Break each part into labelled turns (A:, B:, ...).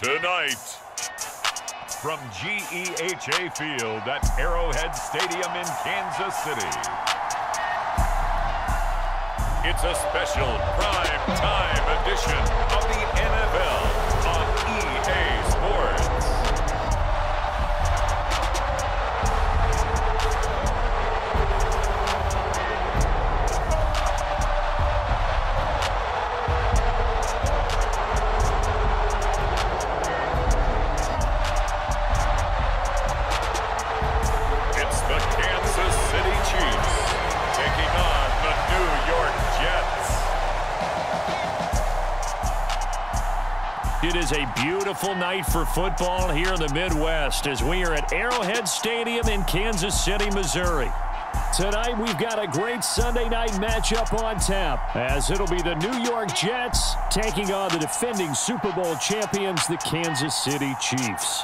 A: Tonight, from GEHA Field at Arrowhead Stadium in Kansas City, it's a special prime time edition of the NFL on EA Sports.
B: It is a beautiful night for football here in the Midwest as we are at Arrowhead Stadium in Kansas City, Missouri. Tonight we've got a great Sunday night matchup on tap as it'll be the New York Jets taking on the defending Super Bowl champions, the Kansas City Chiefs.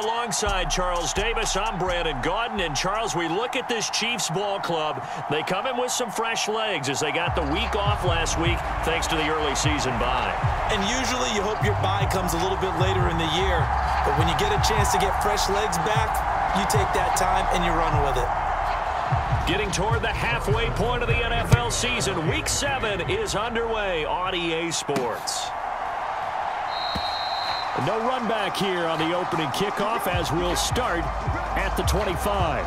B: Alongside Charles Davis, I'm Brandon Gaudin. And Charles, we look at this Chiefs ball club. They come in with some fresh legs as they got the week off last week thanks to the early season bye.
C: And usually you hope your bye comes a little bit later in the year. But when you get a chance to get fresh legs back, you take that time and you run with it.
B: Getting toward the halfway point of the NFL season, Week 7 is underway on EA Sports. No run back here on the opening kickoff as we'll start at the 25.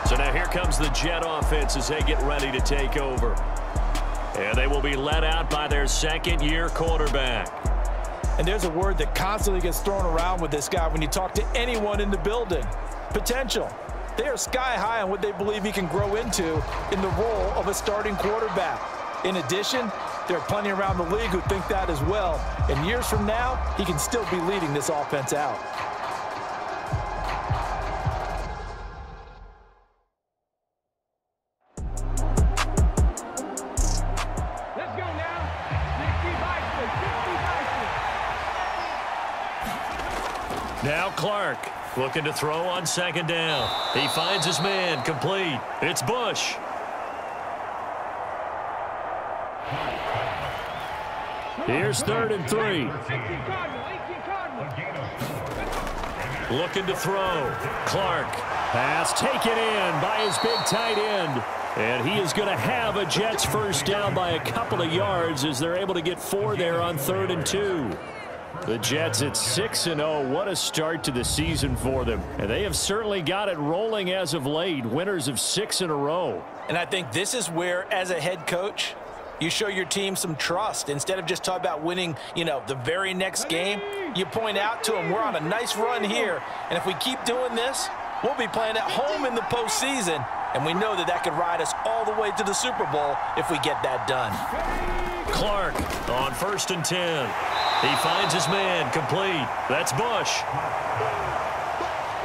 B: So now here comes the Jet offense as they get ready to take over. And they will be led out by their second-year quarterback.
C: And there's a word that constantly gets thrown around with this guy when you talk to anyone in the building. Potential. They are sky high on what they believe he can grow into in the role of a starting quarterback. In addition, there are plenty around the league who think that as well. And years from now, he can still be leading this offense out.
D: Let's go now. 60
B: Now Clark looking to throw on second down. He finds his man complete. It's Bush. Here's 3rd and 3. Looking to throw. Clark. Pass taken in by his big tight end. And he is going to have a Jets first down by a couple of yards as they're able to get 4 there on 3rd and 2. The Jets at 6-0. What a start to the season for them. And they have certainly got it rolling as of late. Winners of 6 in a row.
C: And I think this is where, as a head coach, you show your team some trust. Instead of just talking about winning, the very next game, you point out to them, we're on a nice run here. And if we keep doing this, we'll be playing at home in the postseason. And we know that that could ride us all the way to the Super Bowl if we get that done.
B: Clark on 1st and 10. He finds his man complete. That's Bush.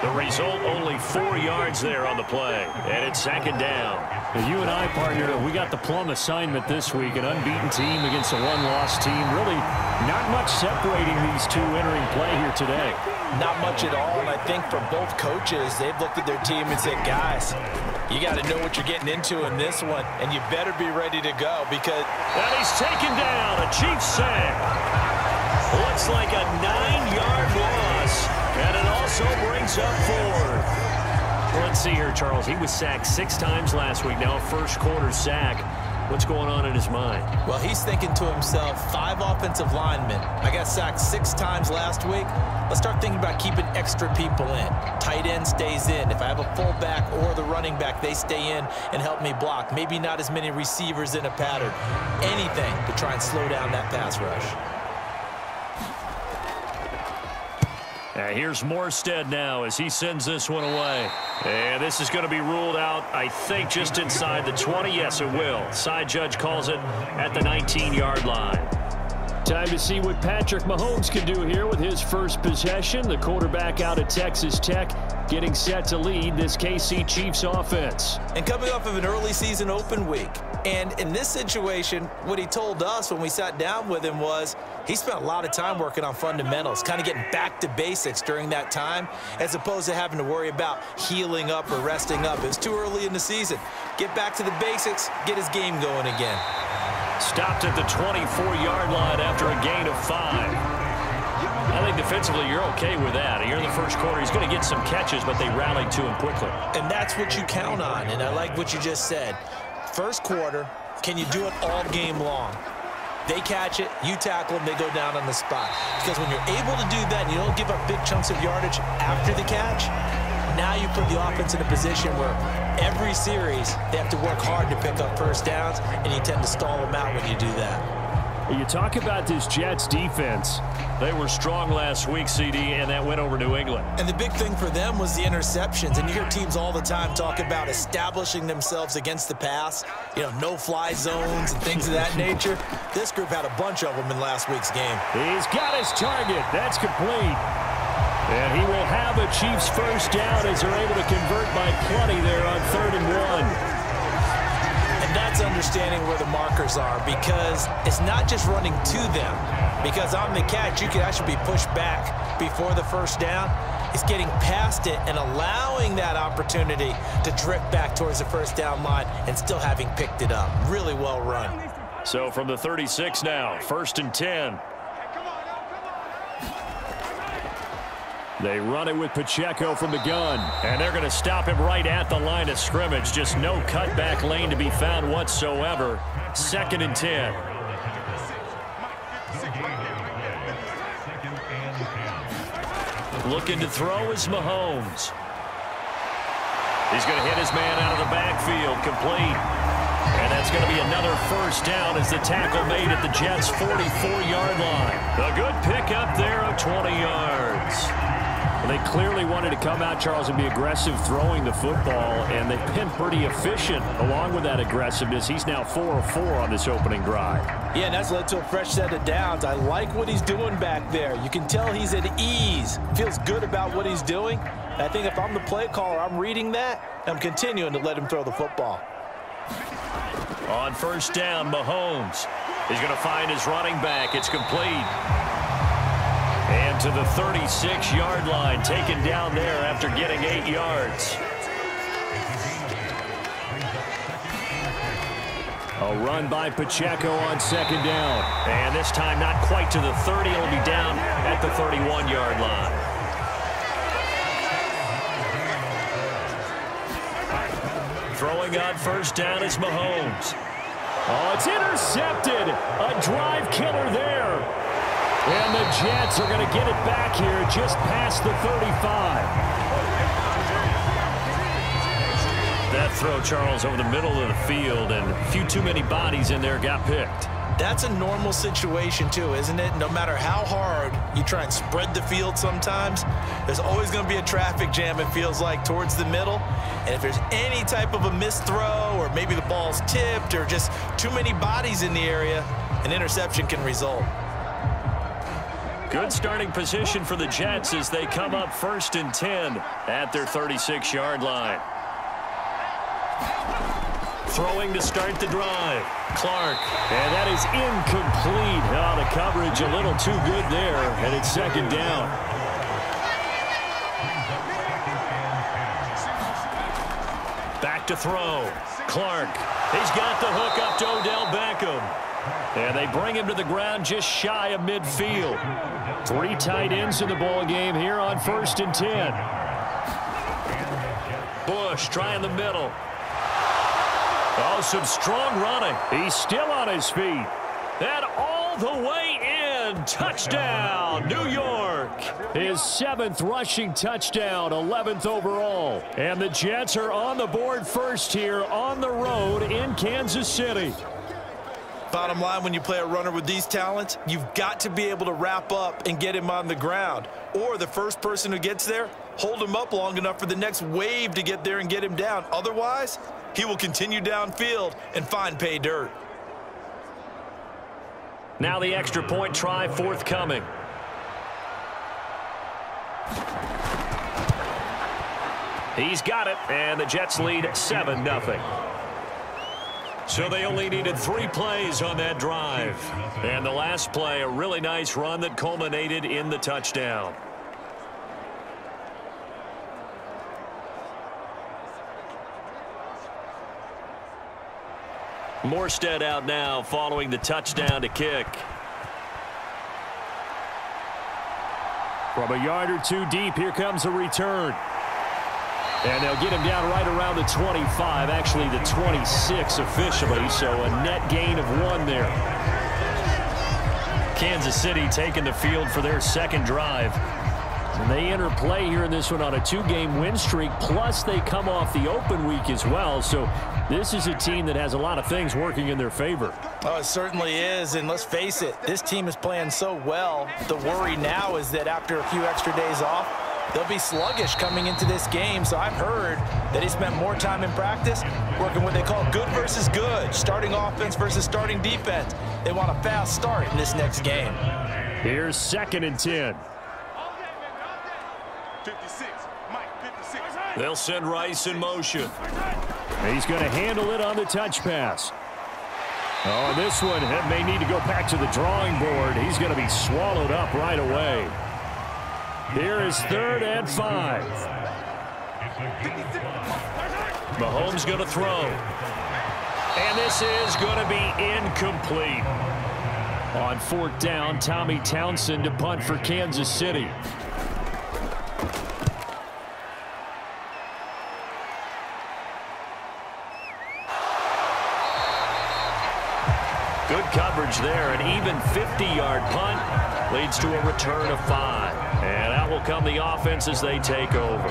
B: The result, only 4 yards there on the play. And it's 2nd down.
E: You and I, partner, we got the plum assignment this week. An unbeaten team against a one-loss team. Really not much separating these two entering play here today.
C: Not much at all. And I think for both coaches, they've looked at their team and said, guys, you got to know what you're getting into in this one. And you better be ready to go because...
B: And he's taken down. A Chiefs sack. Looks like a 9-yard loss. And it also brings up 4. Let's see here, Charles. He was sacked 6 times last week. Now a first-quarter sack. What's going on in his mind?
C: Well, he's thinking to himself, 5 offensive linemen. I got sacked 6 times last week. Let's start thinking about keeping extra people in. Tight end stays in. If I have a fullback or the running back, they stay in and help me block. Maybe not as many receivers in a pattern. Anything to try and slow down that pass rush.
B: Here's Morstead now as he sends this one away. And this is going to be ruled out, I think, just inside the 20. Yes, it will. Side judge calls it at the 19-yard line. Time to see what Patrick Mahomes can do here with his first possession. The quarterback out of Texas Tech getting set to lead this KC Chiefs offense.
C: And coming off of an early season open week. And in this situation, what he told us when we sat down with him was he spent a lot of time working on fundamentals, kind of getting back to basics during that time, as opposed to having to worry about healing up or resting up. It's too early in the season. Get back to the basics, get his game going again.
B: Stopped at the 24-yard line after a gain of 5. I think defensively you're okay with that. Here in the first quarter, he's going to get some catches, but they rallied to him quickly.
C: And that's what you count on, and I like what you just said. First quarter, can you do it all game long? They catch it, you tackle them, they go down on the spot. Because when you're able to do that and you don't give up big chunks of yardage after the catch, now you put the offense in a position where every series they have to work hard to pick up first downs, and you tend to stall them out when you do that.
B: You talk about this Jets defense. They were strong last week, CD, and that went over New England.
C: And the big thing for them was the interceptions. And you hear teams all the time talk about establishing themselves against the pass, you know, no-fly zones and things of that nature. This group had a bunch of them in last week's game.
B: He's got his target. That's complete. And he will have a Chiefs first down as they're able to convert by plenty there on 3rd and 1.
C: And that's understanding where the markers are, because it's not just running to them. Because on the catch, you can actually be pushed back before the first down. It's getting past it and allowing that opportunity to drift back towards the first down line and still having picked it up. Really well run.
B: So from the 36 now, 1st and 10. They run it with Pacheco from the gun. And they're going to stop him right at the line of scrimmage. Just no cutback lane to be found whatsoever. 2nd and 10. Looking to throw is Mahomes. He's going to hit his man out of the backfield. Complete. And that's going to be another first down as the tackle made at the Jets' 44-yard line. A good pickup there of 20 yards. They clearly wanted to come out, Charles, and be aggressive throwing the football, and they've been pretty efficient along with that aggressiveness. He's now 4 of 4 on this opening drive.
C: Yeah, and that's led to a fresh set of downs. I like what he's doing back there. You can tell he's at ease, feels good about what he's doing. And I think if I'm the play caller, I'm reading that, and I'm continuing to let him throw the football.
B: On first down, Mahomes. He's going to find his running back. It's complete. And to the 36-yard line, taken down there after getting 8 yards. A run by Pacheco on 2nd down. And this time not quite to the 30. It'll be down at the 31-yard line. Throwing on first down is Mahomes. Oh, it's intercepted. A drive killer there. And the Jets are going to get it back here just past the 35. That throw, Charles, over the middle of the field, and a few too many bodies in there got picked.
C: That's a normal situation, too, isn't it? No matter how hard you try and spread the field sometimes, there's always going to be a traffic jam, it feels like, towards the middle. And if there's any type of a missed throw, or maybe the ball's tipped, or just too many bodies in the area, an interception can result.
B: Good starting position for the Jets as they come up 1st and 10 at their 36-yard line. Throwing to start the drive. Clark. And that is incomplete. Oh, the coverage a little too good there, and it's 2nd down. Back to throw. Clark. He's got the hook up to Odell Beckham. And they bring him to the ground just shy of midfield. 3 tight ends in the ball game here on 1st and 10. Bush trying the middle. Oh, some strong running. He's still on his feet. And all the way in. Touchdown, New York. His 7th rushing touchdown, 11th overall. And the Jets are on the board first here on the road in Kansas City.
C: Bottom line, when you play a runner with these talents, you've got to be able to wrap up and get him on the ground. Or the first person who gets there, hold him up long enough for the next wave to get there and get him down. Otherwise, he will continue downfield and find pay dirt.
B: Now the extra point try forthcoming. He's got it, and the Jets lead 7-0. So they only needed 3 plays on that drive. And the last play, a really nice run that culminated in the touchdown. Morstead out now following the touchdown to kick.
E: From a yard or 2 deep, here comes a return. And they'll get him down right around the 25, actually the 26 officially, so a net gain of 1 there.
B: Kansas City taking the field for their second drive.
E: And they enter play here in this one on a 2-game win streak, plus they come off the open week as well, so this is a team that has a lot of things working in their favor.
C: Oh, it certainly is, and let's face it, this team is playing so well. The worry now is that after a few extra days off, they'll be sluggish coming into this game, so I've heard that he spent more time in practice working what they call good versus good, starting offense versus starting defense. They want a fast start in this next game.
E: Here's 2nd and 10.
A: 56, Mike, 56.
B: They'll send Rice in motion.
E: He's going to handle it on the touch pass. Oh, this one may need to go back to the drawing board. He's going to be swallowed up right away. Here is 3rd and 5.
B: Mahomes going to throw. And this is going to be incomplete.
E: On 4th down, Tommy Townsend to punt for Kansas City.
B: Good coverage there. An even 50-yard punt leads to a return of 5. And out will come the offense as they take over.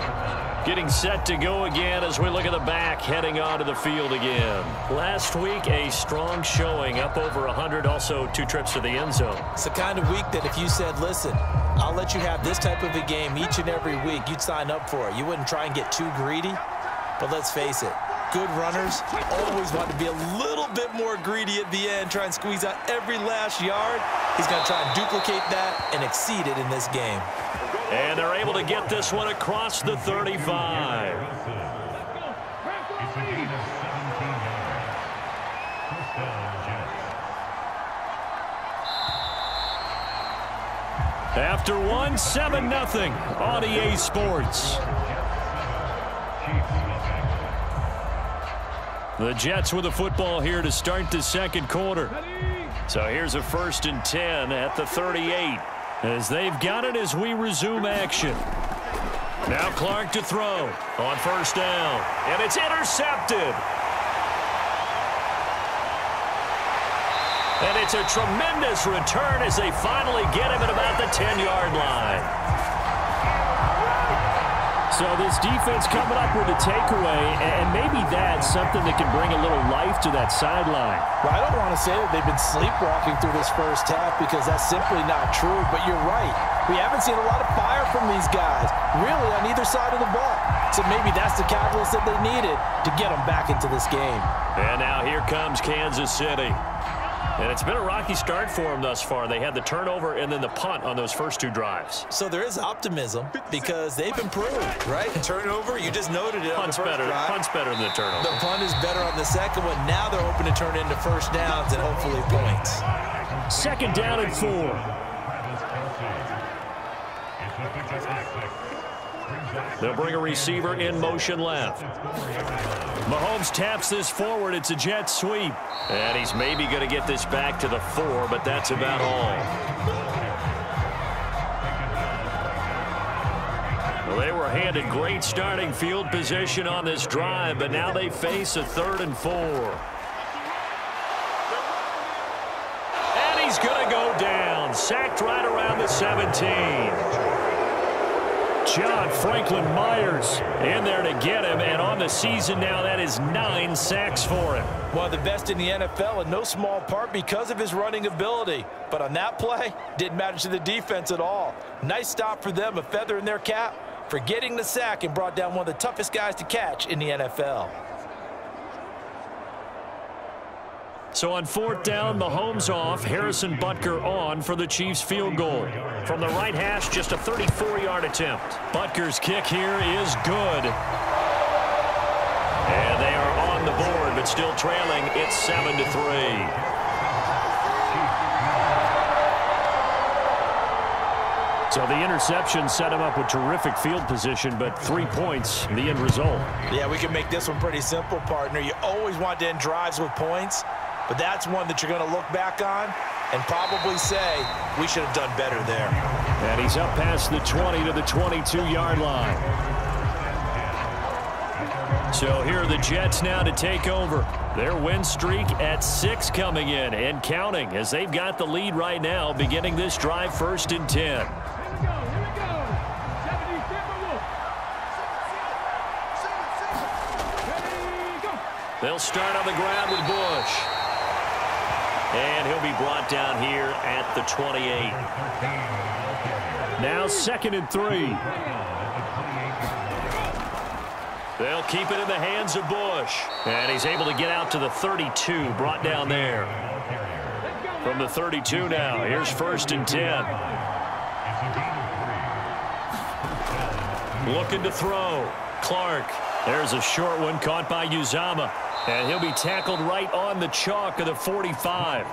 B: Getting set to go again as we look at the back heading onto the field again. Last week, a strong showing, up over 100, also 2 trips to the end zone.
C: It's the kind of week that if you said, listen, I'll let you have this type of a game each and every week, you'd sign up for it. You wouldn't try and get too greedy. But let's face it, good runners always want to be a little bit more greedy at the end, try and squeeze out every last yard. He's going to try and duplicate that and exceed it in this game.
B: And they're able to get this one across the 35.
E: After 1, 7-0 on EA Sports.
B: The Jets with the football here to start the second quarter. So here's a 1st and 10 at the 38. As they've got it as we resume action. Now Clark to throw on 1st down. And it's intercepted. And it's a tremendous return as they finally get him at about the 10-yard line.
E: So this defense coming up with a takeaway, and maybe that's something that can bring a little life to that sideline.
C: Well, I don't want to say that they've been sleepwalking through this first half because that's simply not true, but you're right. We haven't seen a lot of fire from these guys, really, on either side of the ball. So maybe that's the catalyst that they needed to get them back into this game.
B: And now here comes Kansas City. And it's been a rocky start for them thus far. They had the turnover and then the punt on those first 2 drives.
C: So there is optimism because they've improved, right? Turnover, you just noted it on the first drive.
B: Punt's better than the turnover.
C: The punt is better on the second one. Now they're hoping to turn into 1st downs and hopefully points.
E: 2nd down and 4.
B: They'll bring a receiver in motion left. Mahomes taps this forward. It's a jet sweep. And he's maybe going to get this back to the 4, but that's about all. Well, they were handed great starting field position on this drive, but now they face a 3rd and 4. And he's going to go down. Sacked right around the 17.
E: John Franklin Myers in there to get him, and on the season now, that is 9 sacks for him.
C: One of the best in the NFL in no small part because of his running ability. But on that play, didn't matter to the defense at all. Nice stop for them, a feather in their cap for getting the sack and brought down one of the toughest guys to catch in the NFL.
B: So on 4th down, Mahomes off, Harrison Butker on for the Chiefs field goal. From the right hash, just a 34-yard attempt. Butker's kick here is good. And they are on the board, but still trailing. It's 7-3. So the interception set him up with terrific field position, but 3 points, the end result.
C: Yeah, we can make this one pretty simple, partner. You always want to end drives with points, but that's one that you're going to look back on and probably say, we should have done better there.
B: And he's up past the 20 to the 22-yard line. So here are the Jets now to take over. Their win streak at 6 coming in and counting as they've got the lead right now, beginning this drive 1st and 10. They'll start on the ground with Bush. And he'll be brought down here at the 28.
E: Now 2nd and 3.
B: They'll keep it in the hands of Bush. And he's able to get out to the 32, brought down there. From the 32 now, here's 1st and 10. Looking to throw. Clark. There's a short one caught by Uzama. And he'll be tackled right on the chalk of the 45.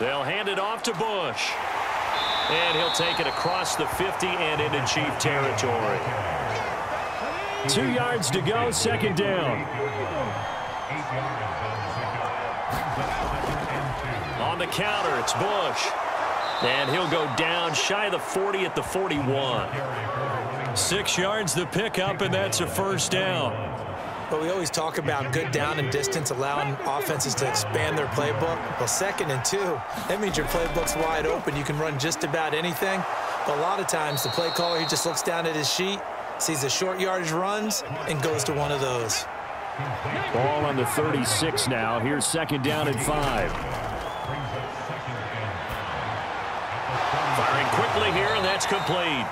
B: They'll hand it off to Bush. And he'll take it across the 50 and into Chief territory.
E: 2 yards to go, 2nd down.
B: On the counter, it's Bush. And he'll go down shy of the 40 at the 41. 6 yards the pickup, and that's a 1st down.
C: But we always talk about good down and distance, allowing offenses to expand their playbook. Well, 2nd and 2, that means your playbook's wide open. You can run just about anything. But a lot of times, the play caller, he just looks down at his sheet, sees the short yardage runs, and goes to one of those.
E: Ball on the 36 now. Here's 2nd down and 5.
B: Firing quickly here, and that's complete.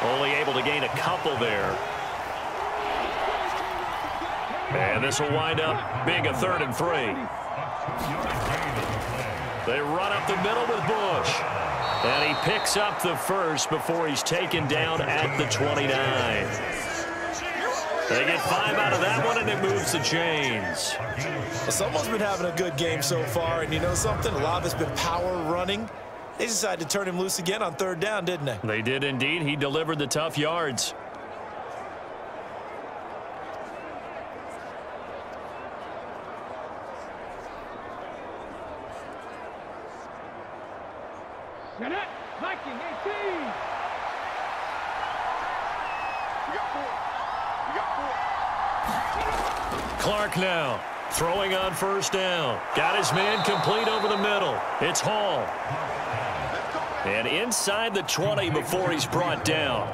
B: Only able to gain a couple there. And this will wind up being a 3rd and 3. They run up the middle with Bush. And he picks up the 1st before he's taken down at the 29. They get 5 out of that one, and it moves the chains.
C: Well, someone's been having a good game so far, and you know something? A lot of it's been power running. They decided to turn him loose again on 3rd down, didn't they?
B: They did indeed. He delivered the tough yards.
D: Viking 18.
B: Clark now throwing on 1st down. Got his man complete over the middle. It's Hall. And inside the 20 before he's brought down.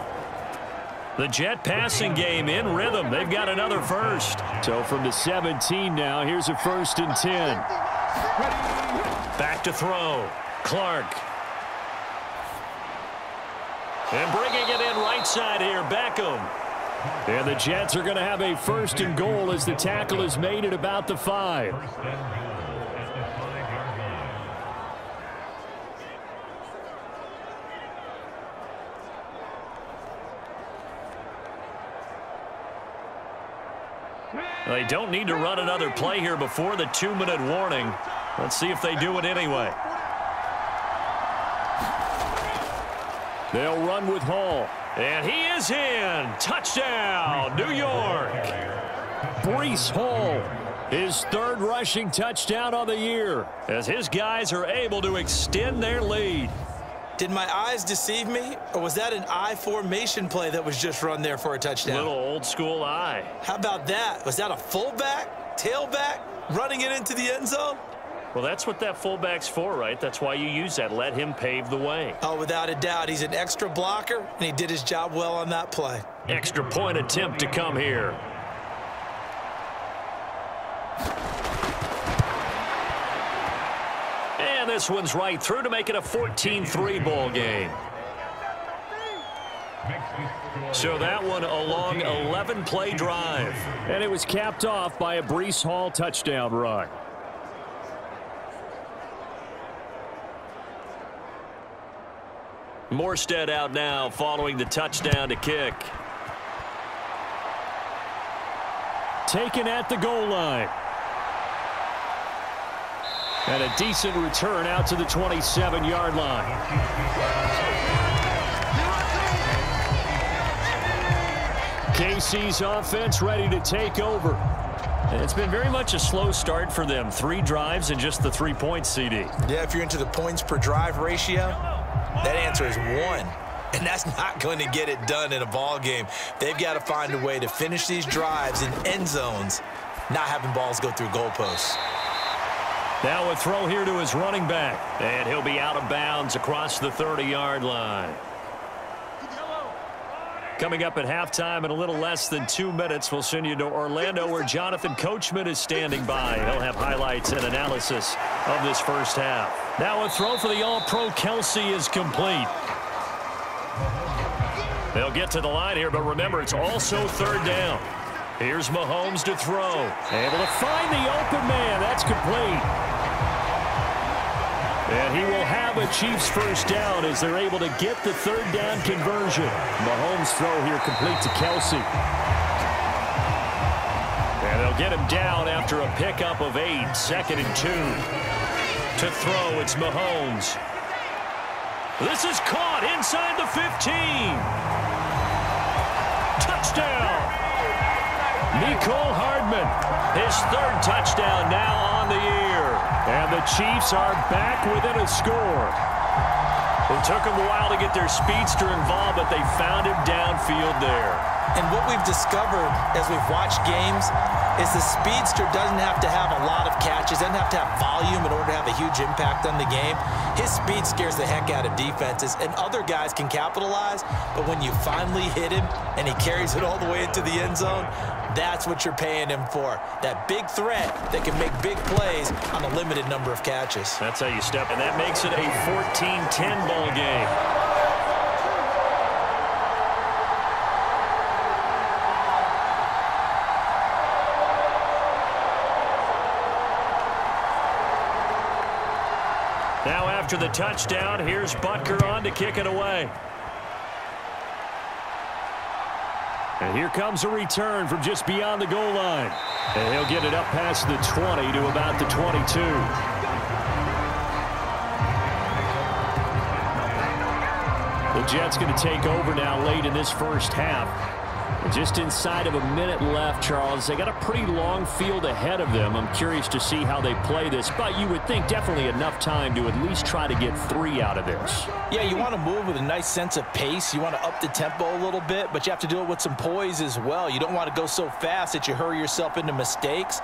B: The Jet passing game in rhythm. They've got another 1st.
E: So from the 17 now, here's a 1st and 10.
B: Back to throw. Clark. And bringing it in right side here, Beckham.
E: And the Jets are going to have a 1st and goal as the tackle is made at about the 5.
B: They don't need to run another play here before the 2-minute warning. Let's see if they do it anyway.
E: They'll run with Hall.
B: And he is in. Touchdown, New York.
E: Breece Hall, his 3rd rushing touchdown of the year,
B: as his guys are able to extend their lead.
C: Did my eyes deceive me, or was that an I formation play that was just run there for a touchdown?
B: Little old school eye.
C: How about that? Was that a fullback, tailback, running it into the end zone?
B: Well, that's what that fullback's for, right? That's why you use that. Let him pave the way.
C: Oh, without a doubt. He's an extra blocker, and he did his job well on that play.
B: Extra point attempt to come here. And this one's right through to make it a 14-3 ball game. So that one a long 11-play drive.
E: And it was capped off by a Breece Hall touchdown run.
B: Morstead out now following the touchdown to kick.
E: Taken at the goal line. And a decent return out to the 27-yard line. KC's offense ready to take over.
B: It's been very much a slow start for them. 3 drives and just the 3 points, CD.
C: Yeah, if you're into the points per drive ratio, that answer is 1. And that's not going to get it done in a ball game. They've got to find a way to finish these drives in end zones, not having balls go through goalposts.
B: Now a throw here to his running back. And he'll be out of bounds across the 30-yard line. Coming up at halftime in a little less than 2 minutes, we'll send you to Orlando where Jonathan Coachman is standing by. He'll have highlights and analysis of this first half. Now a throw for the All-Pro Kelsey is complete. They'll get to the line here, but remember, it's also 3rd down. Here's Mahomes to throw.
E: Able to find the open man. That's complete. And he will have a Chiefs first down as they're able to get the 3rd down conversion. Mahomes throw here complete to Kelsey.
B: And they'll get him down after a pickup of 8, 2nd and 2. To throw, it's Mahomes. This is caught inside the 15. Touchdown.
E: Mecole Hardman.
B: His 3rd touchdown now on the year.
E: And the Chiefs are back within a score.
B: It took them a while to get their speedster involved, but they found him downfield there.
C: And what we've discovered as we've watched games is the speedster doesn't have to have a lot of catches, doesn't have to have volume in order to have a huge impact on the game. His speed scares the heck out of defenses, and other guys can capitalize, but when you finally hit him and he carries it all the way into the end zone, that's what you're paying him for. That big threat that can make big plays on a limited number of catches.
B: That's how you step, and that makes it a 14-10 ball game. Now after the touchdown, here's Butker on to kick it away.
E: And here comes a return from just beyond the goal line. And he'll get it up past the 20 to about the 22. The Jets going to take over now late in this first half. Just inside of a minute left, Charles. They got a pretty long field ahead of them. I'm curious to see how they play this, but you would think definitely enough time to at least try to get 3 out of this.
C: Yeah, you want to move with a nice sense of pace. You want to up the tempo a little bit, but you have to do it with some poise as well. You don't want to go so fast that you hurry yourself into mistakes.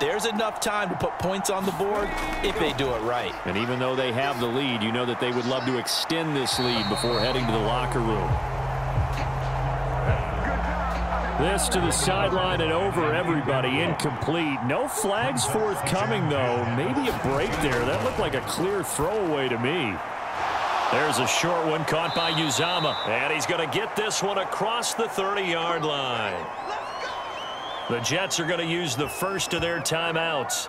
C: There's enough time to put points on the board if they do it right.
E: And even though they have the lead, you know that they would love to extend this lead before heading to the locker room. This to the sideline and over everybody, incomplete. No flags forthcoming, though. Maybe a break there. That looked like a clear throwaway to me.
B: There's a short one caught by Uzama. And he's going to get this one across the 30-yard line. The Jets are going to use the first of their timeouts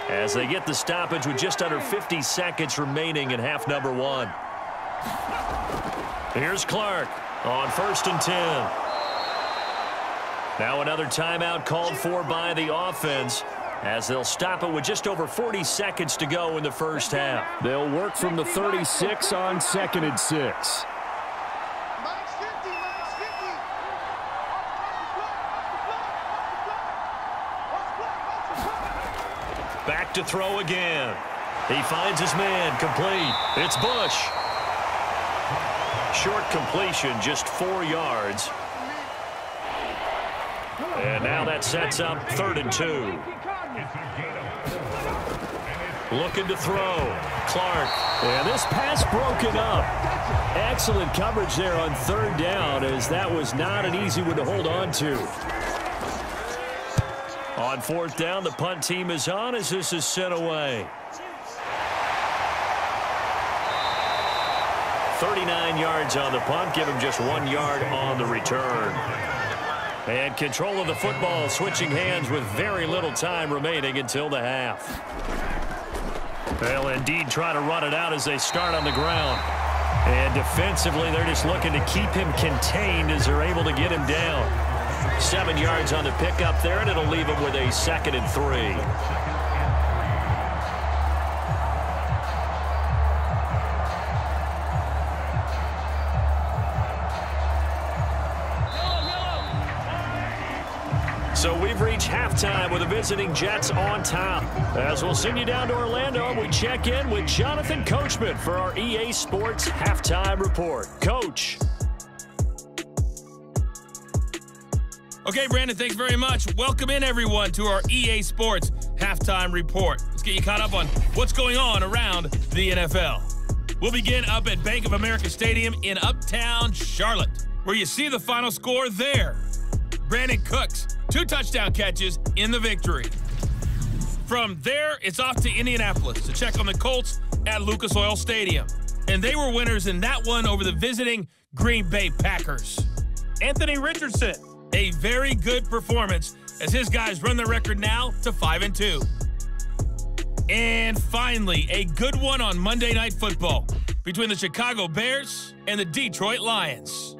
B: as they get the stoppage with just under 50 seconds remaining in half number 1. Here's Clark on 1st and 10. Now another timeout called for by the offense as they'll stop it with just over 40 seconds to go in the first half.
E: They'll work from the 36 on 2nd and 6.
B: Back to throw again. He finds his man, complete. It's Bush. Short completion, just 4 yards. And now that sets up 3rd and 2. Looking to throw. Clark.
E: And this pass broken up. Excellent coverage there on 3rd down, as that was not an easy one to hold on to.
B: On 4th down, the punt team is on as this is sent away. 39 yards on the punt, give him just 1 yard on the return. And control of the football switching hands with very little time remaining until the half. They'll indeed try to run it out as they start on the ground. And defensively, they're just looking to keep him contained as they're able to get him down. 7 yards on the pickup there, and it'll leave him with a 2nd and 3. So we've reached halftime with the visiting Jets on top. As we'll send you down to Orlando, we check in with Jonathan Coachman for our EA Sports Halftime Report. Coach.
F: Okay, Brandon, thanks very much. Welcome in, everyone, to our EA Sports Halftime Report. Let's get you caught up on what's going on around the NFL. We'll begin up at Bank of America Stadium in Uptown Charlotte, where you see the final score there. Brandon Cooks, 2 touchdown catches in the victory. From there, it's off to Indianapolis to check on the Colts at Lucas Oil Stadium. And they were winners in that one over the visiting Green Bay Packers. Anthony Richardson, a very good performance as his guys run the record now to 5-2. And finally, a good one on Monday Night Football between the Chicago Bears and the Detroit Lions.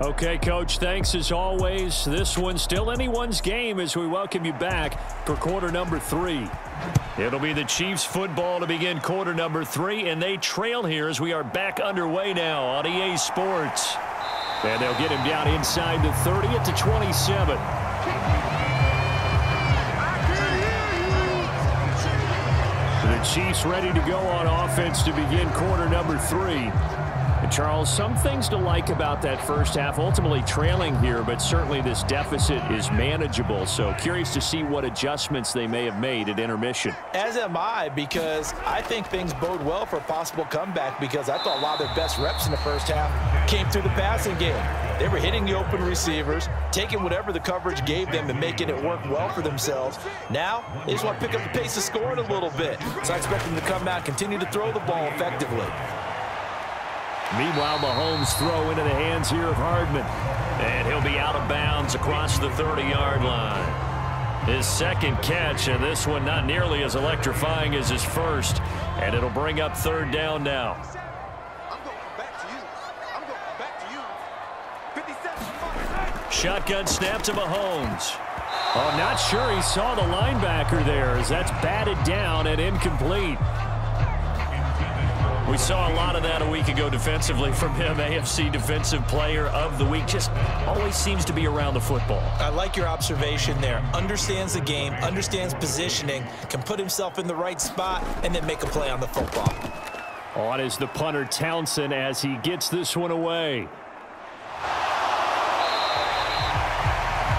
B: Okay, Coach, thanks as always. This one's still anyone's game as we welcome you back for quarter number 3. It'll be the Chiefs football to begin quarter number 3, and they trail here as we are back underway now on EA Sports. And they'll get him down inside the 30 at the 27. The Chiefs ready to go on offense to begin quarter number 3. And Charles, some things to like about that first half, ultimately trailing here, but certainly this deficit is manageable. So curious to see what adjustments they may have made at intermission.
C: As am I, because I think things bode well for a possible comeback, because I thought a lot of their best reps in the first half came through the passing game. They were hitting the open receivers, taking whatever the coverage gave them and making it work well for themselves. Now, they just want to pick up the pace of scoring a little bit. So I expect them to come out and continue to throw the ball effectively.
B: Meanwhile, Mahomes throw into the hands here of Hardman. And he'll be out of bounds across the 30-yard line. His second catch, and this one not nearly as electrifying as his first. And it'll bring up 3rd down now. Shotgun snap to Mahomes. Oh, not sure he saw the linebacker there as that's batted down and incomplete. We saw a lot of that a week ago defensively from him. AFC Defensive Player of the Week. Just always seems to be around the football.
C: I like your observation there. Understands the game, understands positioning, can put himself in the right spot, and then make a play on the football.
B: On is the punter Townsend as he gets this one away.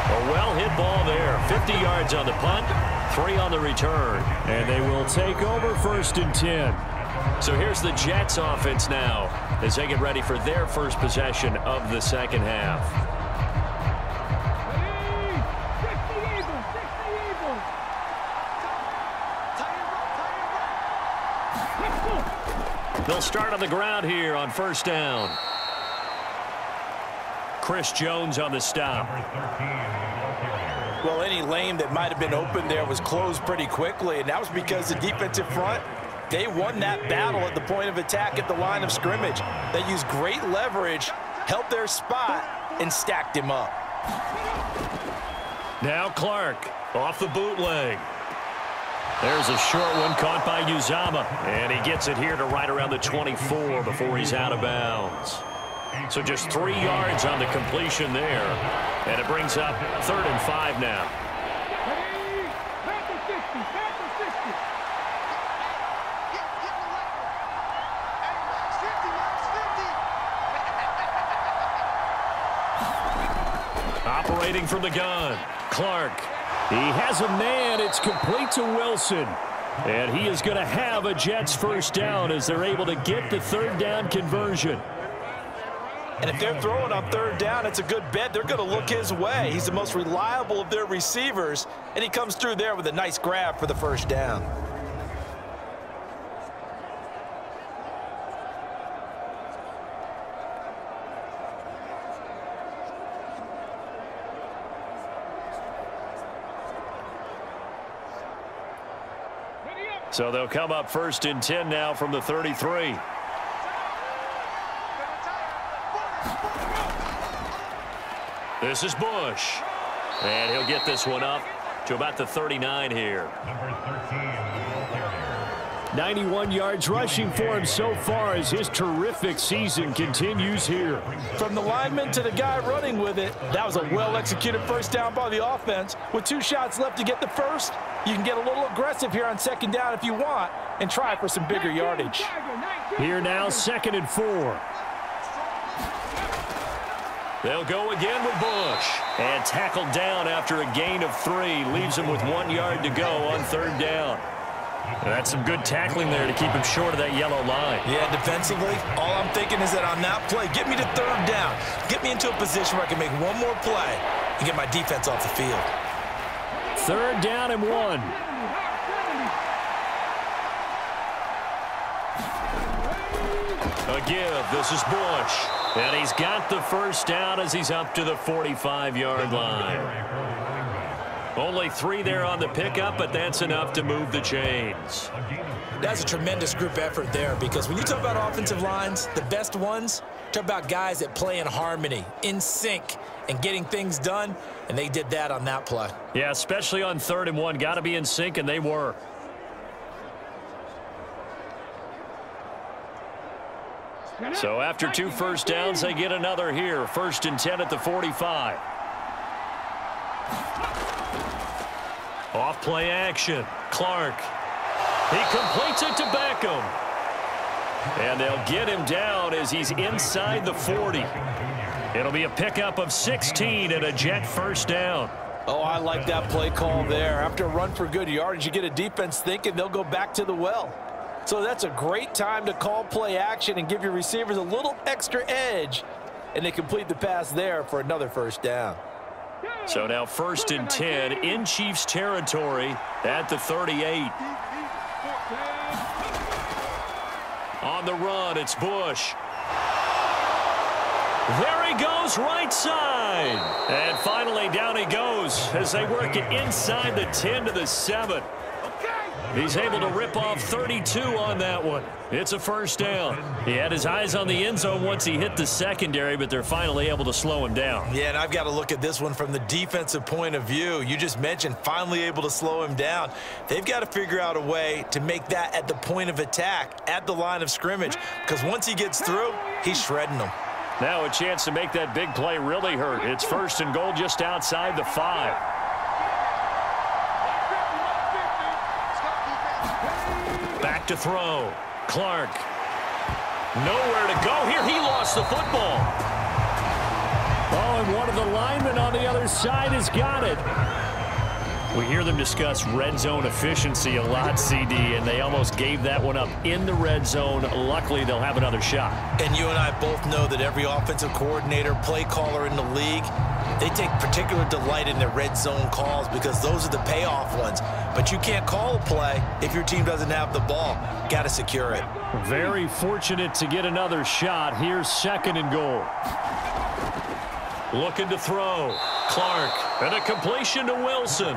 B: A well-hit ball there. 50 yards on the punt, 3 on the return. And they will take over 1st and 10. So here's the Jets offense now as they get ready for their first possession of the second half. They'll start on the ground here on 1st down. Chris Jones on the stop.
C: Well, any lane that might have been open there was closed pretty quickly, and that was because the defensive front, they won that battle at the point of attack at the line of scrimmage. They used great leverage, held their spot, and stacked him up.
B: Now Clark off the bootleg. There's a short one caught by Uzama, and he gets it here to right around the 24 before he's out of bounds. So just 3 yards on the completion there, and it brings up 3rd and 5 now. Operating from the gun, Clark. He has a man. It's complete to Wilson. And he is going to have a Jets first down as they're able to get the third down conversion.
C: And if they're throwing on third down, it's a good bet. They're going to look his way. He's the most reliable of their receivers, and he comes through there with a nice grab for the first down.
B: So they'll come up 1st and 10 now from the 33. This is Bush. And he'll get this one up to about the 39 here.
A: Number 13,
B: 91 yards rushing for him so far as his terrific season continues here.
C: From the lineman to the guy running with it, that was a well-executed first down by the offense. With 2 shots left to get the first, you can get a little aggressive here on second down if you want and try for some bigger yardage.
B: Here now, 2nd and 4. They'll go again with Bush. And tackled down after a gain of 3. Leaves him with 1 yard to go on 3rd down. That's some good tackling there to keep him short of that yellow line.
C: Yeah, defensively, all I'm thinking is that on that play, get me to 3rd down. Get me into a position where I can make one more play and get my defense off the field.
B: 3rd down and 1. A give. This is Bush. And he's got the first down as he's up to the 45-yard line. Only 3 there on the pickup, but that's enough to move the chains.
C: That's a tremendous group effort there, because when you talk about offensive lines, the best ones, talk about guys that play in harmony, in sync, and getting things done, and they did that on that play.
B: Yeah, especially on 3rd and 1. Got to be in sync, and they were. So after 2 first downs, they get another here. 1st and 10 at the 45. Off play action. Clark. He completes it to Beckham. And they'll get him down as he's inside the 40. It'll be a pickup of 16 and a Jet first down.
C: Oh, I like that play call there. After a run for good yardage, you get a defense thinking they'll go back to the well. So that's a great time to call play action and give your receivers a little extra edge. And they complete the pass there for another first down.
B: So now 1st and 10 in Chiefs territory at the 38. On the run, it's Bush. There he goes, right side. And finally down he goes as they work it inside the 10 to the 7. He's able to rip off 32 on that one. It's a first down. He had his eyes on the end zone once he hit the secondary, but they're finally able to slow him down.
C: Yeah, and I've got to look at this one from the defensive point of view. You just mentioned finally able to slow him down. They've got to figure out a way to make that at the point of attack, at the line of scrimmage, because once he gets through, he's shredding them.
B: Now a chance to make that big play really hurt. It's 1st and goal just outside the 5. Back to throw. Clark. Nowhere to go here. He lost the football. Oh, and one of the linemen on the other side has got it. We hear them discuss red zone efficiency a lot, CD, and they almost gave that one up in the red zone. Luckily, they'll have another shot.
C: And you and I both know that every offensive coordinator, play caller in the league, they take particular delight in their red zone calls because those are the payoff ones. But you can't call a play if your team doesn't have the ball. Got to secure it.
B: Very fortunate to get another shot. Here's 2nd and goal. Looking to throw. Clark. And a completion to Wilson.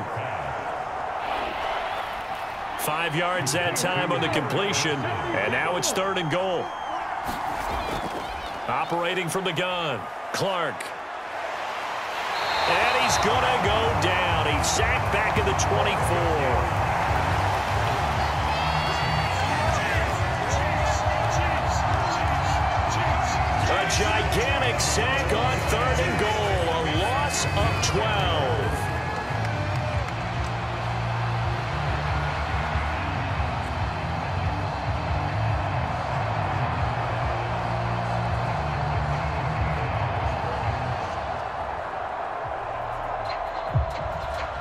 B: 5 yards that time on the completion. And now it's 3rd and goal. Operating from the gun. Clark. And he's going to go down. He's sacked back at the 24. A gigantic sack on 3rd and goal. A loss of 12.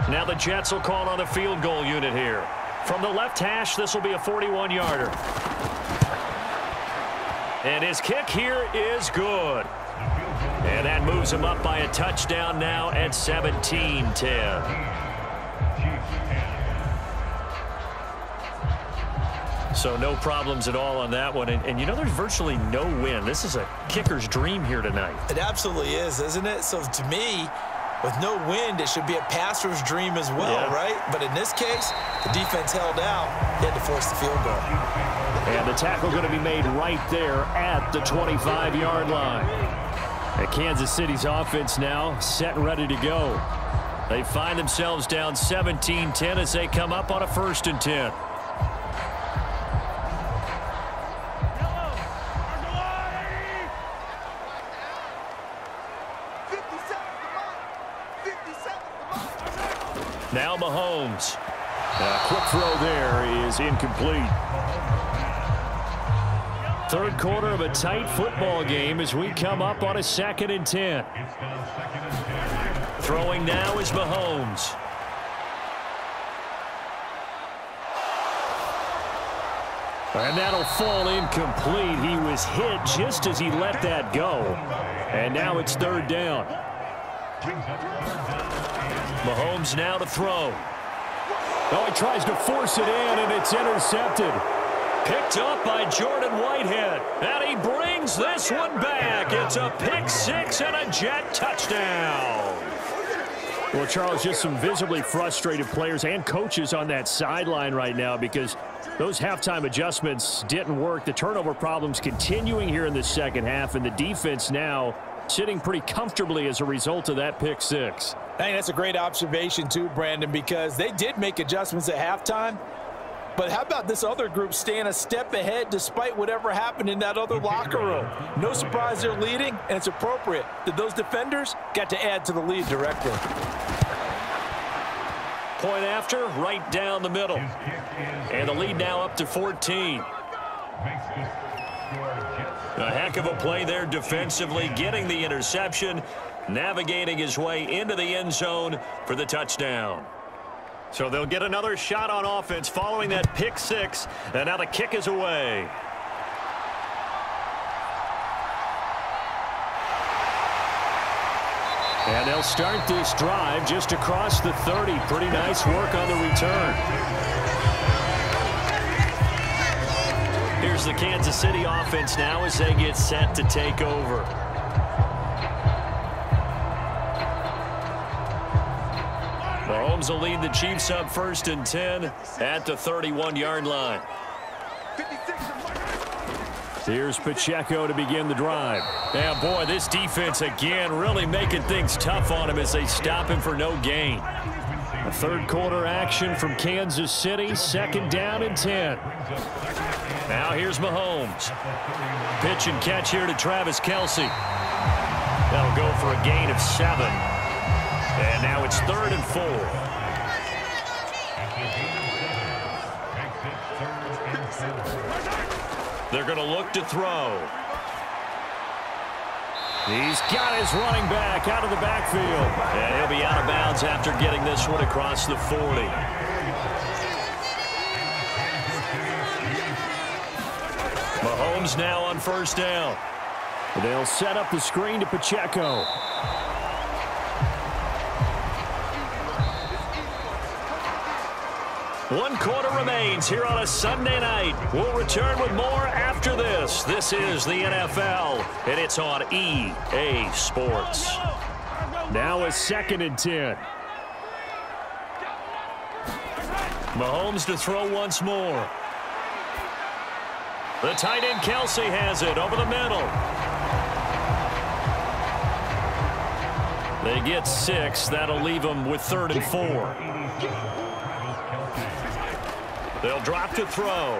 B: Now the Jets will call on the field goal unit here. From the left hash, this will be a 41-yarder. And his kick here is good. And that moves him up by a touchdown now at 17-10. So no problems at all on that one. And you know, there's virtually no wind. This is a kicker's dream here tonight.
C: It absolutely is, isn't it? So to me, with no wind, it should be a passer's dream as well, right? But in this case, the defense held out. They had to force the field goal.
B: And the tackle going to be made right there at the 25-yard line. And Kansas City's offense now set and ready to go. They find themselves down 17-10 as they come up on a 1st and 10. Now Mahomes. A quick throw there is incomplete. Third quarter of a tight football game as we come up on a 2nd and 10. Throwing now is Mahomes. And that'll fall incomplete. He was hit just as he let that go. And now it's 3rd down. Mahomes now to throw. Oh, he tries to force it in, and it's intercepted. Picked up by Jordan Whitehead. And he brings this one back. It's a pick 6 and a Jet touchdown. Well, Charles, just some visibly frustrated players and coaches on that sideline right now because those halftime adjustments didn't work. The turnover problems continuing here in the second half, and the defense now sitting pretty comfortably as a result of that pick 6.
C: I think that's a great observation too, Brandon, because they did make adjustments at halftime. But how about this other group staying a step ahead despite whatever happened in that other locker room? No surprise they're leading, and it's appropriate that those defenders got to add to the lead directly.
B: Point after, right down the middle. And the lead now up to 14. A heck of a play there defensively, getting the interception, navigating his way into the end zone for the touchdown. So they'll get another shot on offense following that pick 6, and now the kick is away. And they'll start this drive just across the 30. Pretty nice work on the return. Here's the Kansas City offense now as they get set to take over. Mahomes will lead the Chiefs up 1st and 10 at the 31-yard line. Here's Pacheco to begin the drive. Yeah, boy, this defense again really making things tough on him as they stop him for no gain. A third quarter action from Kansas City, 2nd down and 10. Now here's Mahomes. Pitch and catch here to Travis Kelce. That'll go for a gain of 7. And now it's 3rd and 4. They're going to look to throw. He's got his running back out of the backfield. And he'll be out of bounds after getting this one across the 40. Mahomes now on 1st down. They'll set up the screen to Pacheco. One quarter remains here on a Sunday night. We'll return with more after this. This is the NFL, and it's on EA Sports. Now a 2nd and 10. Mahomes to throw once more. The tight end Kelce has it over the middle. They get 6. That'll leave them with 3rd and 4. They'll drop to throw.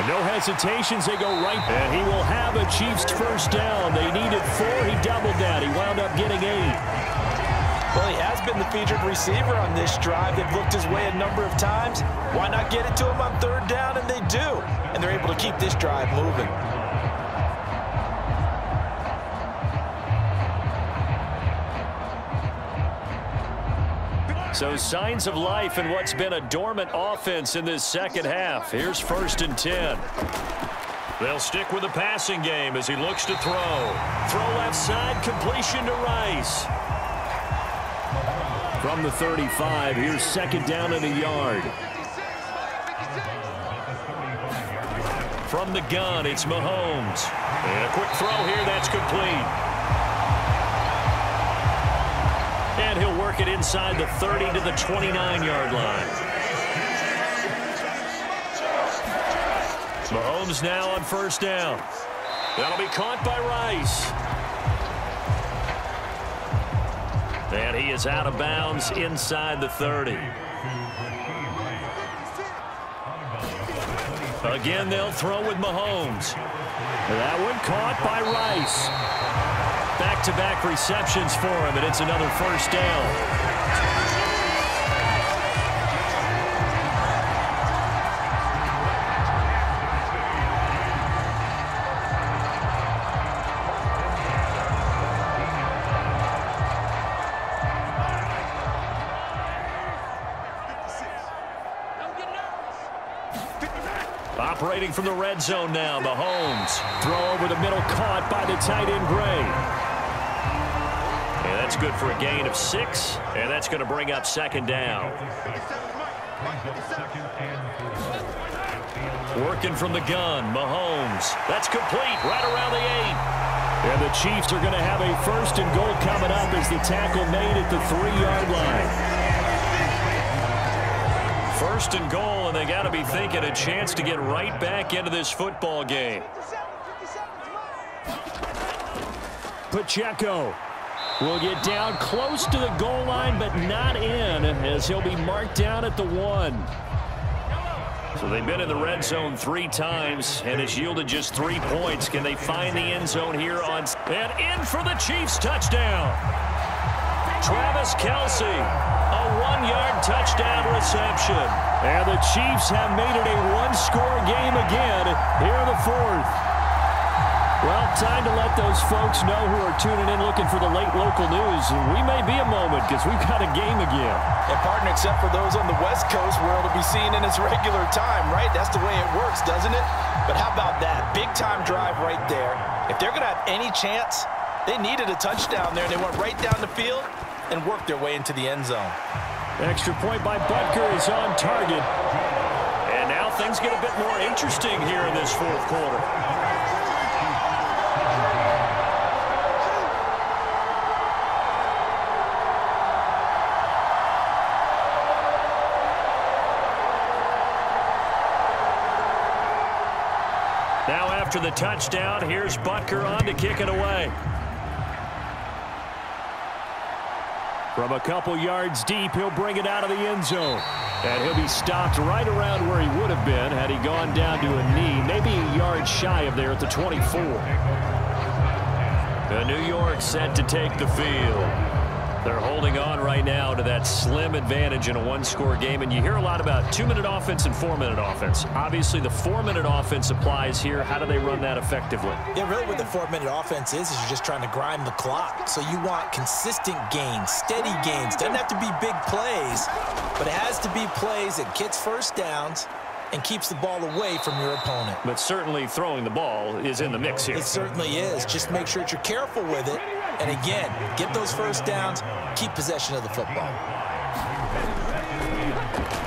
B: No hesitations. They go right. And he will have a Chiefs 1st down. They needed 4. He doubled that. He wound up getting 8.
C: Well, he has been the featured receiver on this drive. They've looked his way a number of times. Why not get it to him on 3rd down? And they do. And they're able to keep this drive moving.
B: So signs of life in what's been a dormant offense in this second half. Here's 1st and 10. They'll stick with the passing game as he looks to throw. Throw left side, completion to Rice. From the 35, here's 2nd down and a yard. From the gun, it's Mahomes. And a quick throw here, that's complete. And he'll work it inside the 30 to the 29-yard line. Mahomes now on 1st down. That'll be caught by Rice. And he is out of bounds inside the 30. Again, they'll throw with Mahomes. That one caught by Rice. Back-to-back receptions for him, and it's another 1st down. Operating from the red zone now, Mahomes. Throw over the middle, caught by the tight end, Gray. And that's good for a gain of 6, and that's going to bring up 2nd down. Working from the gun, Mahomes. That's complete, right around the 8. And the Chiefs are going to have a 1st and goal coming up as the tackle made at the 3-yard line. 1st and goal, and they got to be thinking a chance to get right back into this football game. Pacheco will get down close to the goal line, but not in, as he'll be marked down at the 1. So they've been in the red zone 3 times, and it's yielded just 3 points. Can they find the end zone here on... And in for the Chiefs touchdown. Travis Kelce, a 1-yard touchdown reception. And the Chiefs have made it a 1-score game again here in the 4th. Well, time to let those folks know who are tuning in looking for the late local news. We may be a moment because we've got a game again.
C: And partner, except for those on the West Coast where it'll be seen in its regular time, right? That's the way it works, doesn't it? But how about that? Big-time drive right there. If they're going to have any chance, they needed a touchdown there, and they went right down the field and worked their way into the end zone.
B: Extra point by Butker is on target. And now things get a bit more interesting here in this 4th quarter. Now after the touchdown, here's Butker on to kick it away. From a couple yards deep, he'll bring it out of the end zone. And he'll be stopped right around where he would have been had he gone down to a knee, maybe a yard shy of there at the 24. New York set to take the field. They're holding on right now to that slim advantage in a 1-score game. And you hear a lot about 2-minute offense and 4-minute offense. Obviously, the 4-minute offense applies here. How do they run that effectively?
C: Yeah, really what the 4-minute offense is you're just trying to grind the clock. So you want consistent gains, steady gains. Doesn't have to be big plays, but it has to be plays that gets 1st downs and keeps the ball away from your opponent.
B: But certainly throwing the ball is in the mix here.
C: It certainly is. Just make sure that you're careful with it. And again, get those 1st downs, keep possession of the football.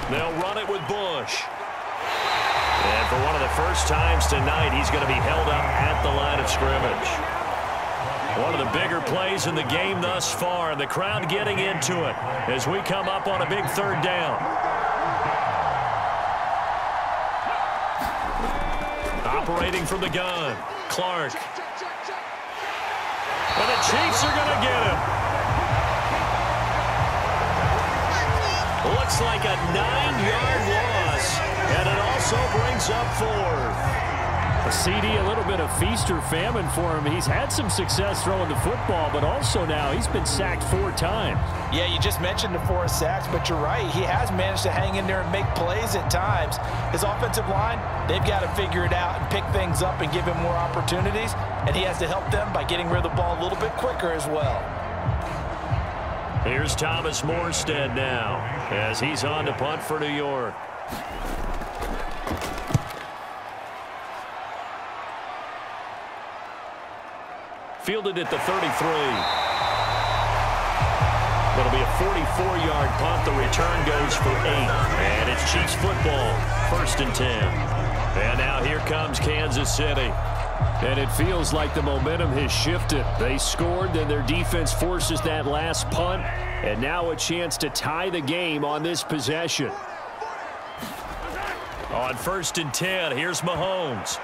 B: They'll run it with Bush. And for one of the first times tonight, he's going to be held up at the line of scrimmage. One of the bigger plays in the game thus far, and the crowd getting into it as we come up on a big 3rd down. Operating from the gun, Clark. And the Chiefs are going to get him. Looks like a 9-yard loss, and it also brings up 4th. A CD, a little bit of feast or famine for him. He's had some success throwing the football, but also now he's been sacked 4 times.
C: Yeah, you just mentioned the 4 sacks, but you're right. He has managed to hang in there and make plays at times. His offensive line, they've got to figure it out and pick things up and give him more opportunities, and he has to help them by getting rid of the ball a little bit quicker as well.
B: Here's Thomas Morstead now as he's on to punt for New York. Fielded at the 33. It'll be a 44-yard punt. The return goes for 8. And it's Chiefs football, 1st and 10. And now here comes Kansas City. And it feels like the momentum has shifted. They scored, then their defense forces that last punt. And now a chance to tie the game on this possession. On 1st and 10, here's Mahomes.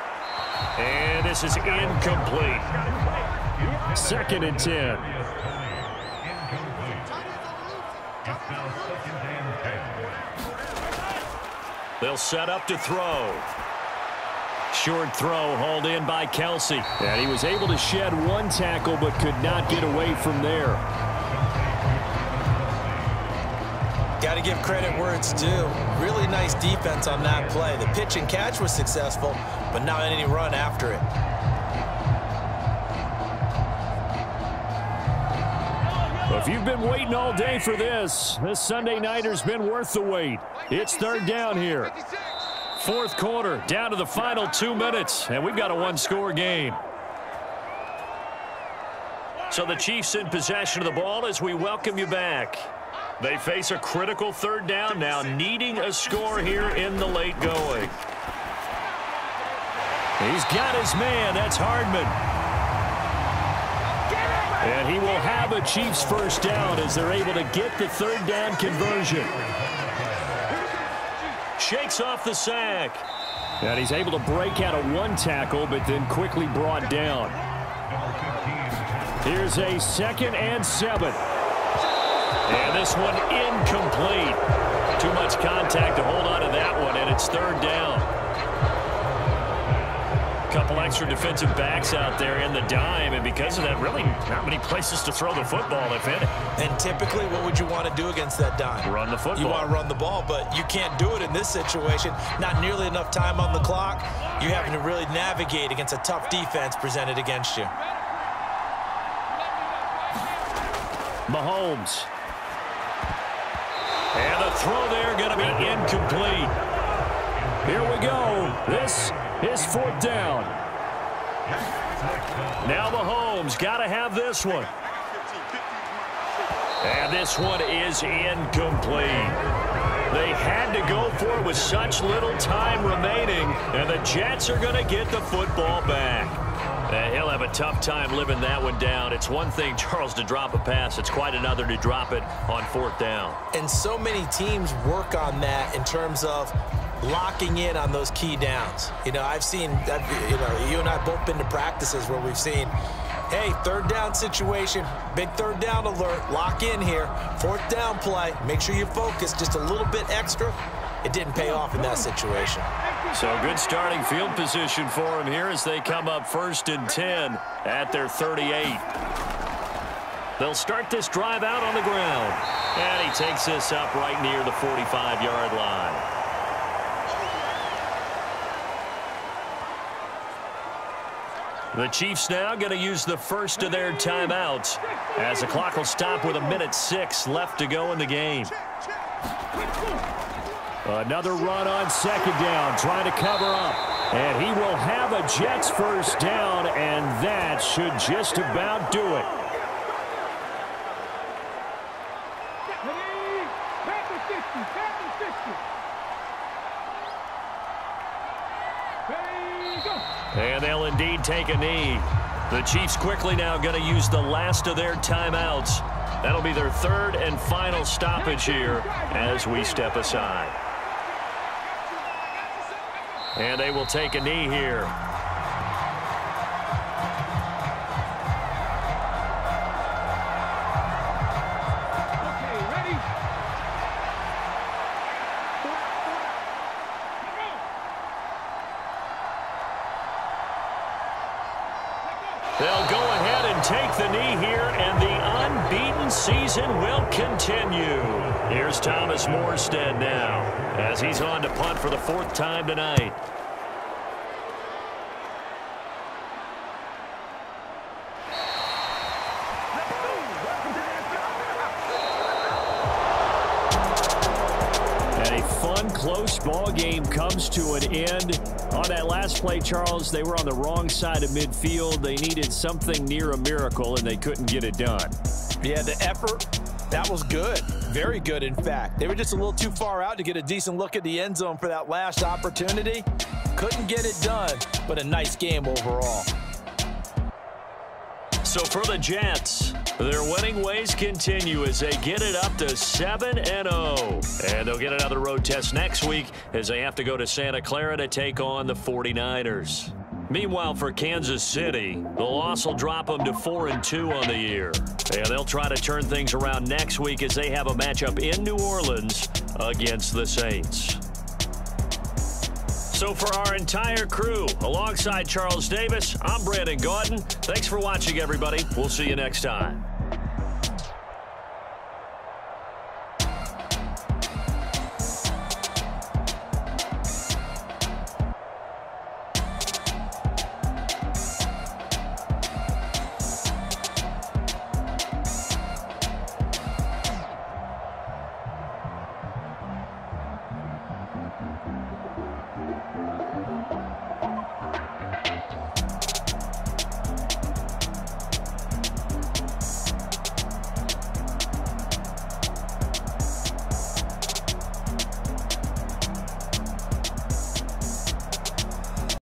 B: And this is incomplete. 2nd and 10. They'll set up to throw. Short throw hauled in by Kelsey. And he was able to shed one tackle but could not get away from there.
C: Got to give credit where it's due. Really nice defense on that play. The pitch and catch was successful, but not any run after it.
B: If you've been waiting all day for this Sunday nighter's been worth the wait. It's 3rd down here. 4th quarter, down to the final 2 minutes, and we've got a one-score game. So the Chiefs in possession of the ball as we welcome you back. They face a critical 3rd down now, needing a score here in the late going. He's got his man. That's Hardman. And he will have a Chiefs 1st down as they're able to get the 3rd down conversion. Shakes off the sack. And he's able to break out of one tackle, but then quickly brought down. Here's a 2nd and 7. And this one incomplete. Too much contact to hold on to that one, and it's 3rd down. Couple extra defensive backs out there in the dime, and because of that, really not many places to throw the football, if any.
C: And typically, what would you want to do against that dime?
B: Run the football.
C: You want to run the ball, but you can't do it in this situation. Not nearly enough time on the clock. You're having to really navigate against a tough defense presented against you.
B: Mahomes. And the throw there going to be incomplete. Here we go. This is 4th down. Now Mahomes got to have this one. And this one is incomplete. They had to go for it with such little time remaining, and the Jets are going to get the football back. And he'll have a tough time living that one down. It's one thing, Charles, to drop a pass. It's quite another to drop it on 4th down.
C: And so many teams work on that in terms of locking in on those key downs. You know, I've seen, you and I both been to practices where we've seen, hey, 3rd down situation, big 3rd down alert, lock in here, 4th down play, make sure you focus just a little bit extra. It didn't pay off in that situation.
B: So good starting field position for them here as they come up 1st and 10 at their 38. They'll start this drive out on the ground. And he takes this up right near the 45-yard line. The Chiefs now going to use the first of their timeouts as the clock will stop with 1:06 left to go in the game. Another run on 2nd down, trying to cover up. And he will have a Jets 1st down, and that should just about do it. And they'll indeed take a knee. The Chiefs quickly now going to use the last of their timeouts. That'll be their 3rd and final stoppage here as we step aside. And they will take a knee here. They'll go ahead and take the knee here, and the unbeaten season will continue. Here's Thomas Morstead now as he's on to punt for the 4th time tonight. And a fun, close ball game comes to an end. On that last play, Charles, they were on the wrong side of midfield. They needed something near a miracle, and they couldn't get it done.
C: Yeah, the effort, that was good. Very good, in fact. They were just a little too far out to get a decent look at the end zone for that last opportunity. Couldn't get it done, but a nice game overall.
B: So for the Jets, their winning ways continue as they get it up to 7-0. And they'll get another road test next week as they have to go to Santa Clara to take on the 49ers. Meanwhile, for Kansas City, the loss will drop them to 4-2 on the year. And they'll try to turn things around next week as they have a matchup in New Orleans against the Saints. So for our entire crew, alongside Charles Davis, I'm Brandon Gaudin. Thanks for watching, everybody. We'll see you next time.